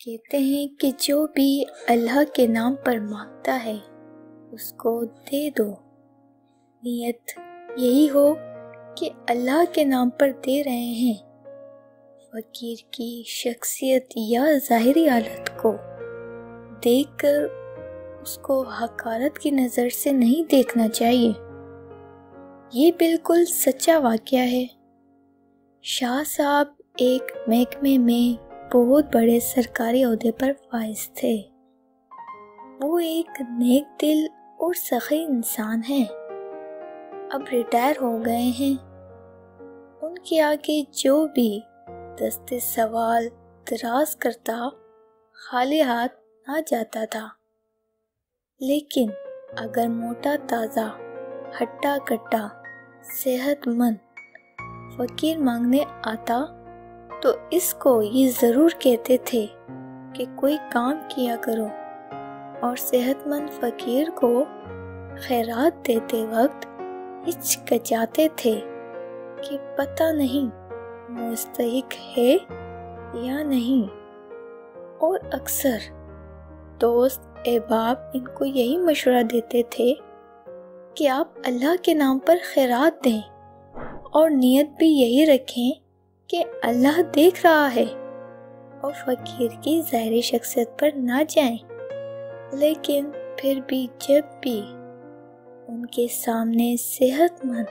कहते हैं कि जो भी अल्लाह के नाम पर मांगता है उसको दे दो। नियत यही हो कि अल्लाह के नाम पर दे रहे हैं। फकीर की शख्सियत या ज़ाहिरी हालत को देखकर उसको हकारत की नज़र से नहीं देखना चाहिए। ये बिल्कुल सच्चा वाक़या है। शाह साहब एक महकमे में बहुत बड़े सरकारी ओहदे पर फाइज थे। वो एक नेक दिल और सखी इंसान हैं। अब रिटायर हो गए हैं। उनके आगे जो भी दस्ते सवाल दराज करता खाली हाथ ना जाता था। लेकिन अगर मोटा ताज़ा हट्टा कट्टा सेहतमंद फकीर मांगने आता तो इसको ये ज़रूर कहते थे कि कोई काम किया करो, और सेहतमंद फकीर को खैरात देते वक्त हिचकिचाते थे कि पता नहीं मुस्तहिक है या नहीं। और अक्सर दोस्त अहबाब इनको यही मशवरा देते थे कि आप अल्लाह के नाम पर खैरात दें और नियत भी यही रखें कि अल्लाह देख रहा है, और फकीर की ज़ाहिरी शख्सियत पर ना जाएं। लेकिन फिर भी जब भी उनके सामने सेहतमंद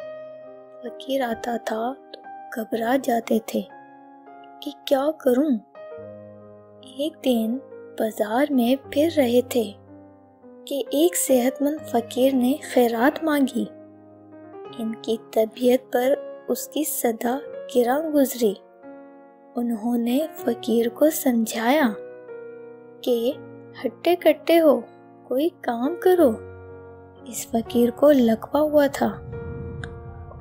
फकीर आता था तो घबरा जाते थे कि क्या करूं। एक दिन बाजार में फिर रहे थे कि एक सेहतमंद फकीर ने खैरात मांगी। इनकी तबीयत पर उसकी सदा गिरां गुजरी। उन्होंने फकीर को समझाया कि हट्टे कट्टे हो, कोई काम करो। इस फकीर को लकवा हुआ था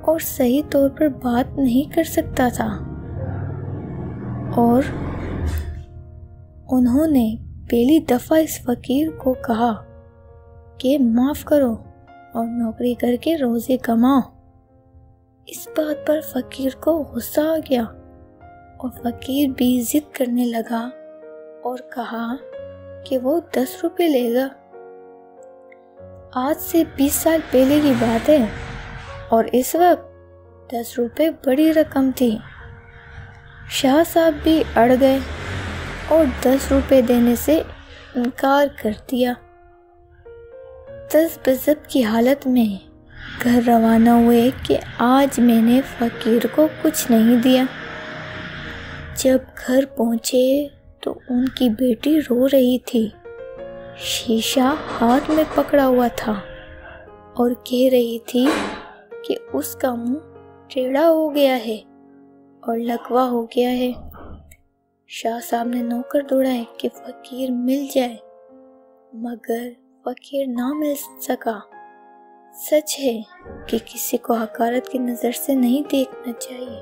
और सही तौर पर बात नहीं कर सकता था, और उन्होंने पहली दफा इस फकीर को कहा कि माफ करो और नौकरी करके रोजी कमाओ। इस बात पर फकीर को गुस्सा आ गया और फकीर भी जिद करने लगा और कहा कि वो 10 रुपए लेगा। आज से 20 साल पहले की बात है और इस वक्त 10 रुपए बड़ी रकम थी। शाह साहब भी अड़ गए और 10 रुपए देने से इनकार कर दिया। तज़्ब-ज़ब की हालत में घर रवाना हुए कि आज मैंने फकीर को कुछ नहीं दिया। जब घर पहुंचे तो उनकी बेटी रो रही थी। शीशा हाथ में पकड़ा हुआ था और कह रही थी कि उसका मुंह टेढ़ा हो गया है और लकवा हो गया है। शाह साहब ने नौकर दौड़ाए कि फकीर मिल जाए, मगर फकीर ना मिल सका। सच है कि किसी को हकारत की नज़र से नहीं देखना चाहिए।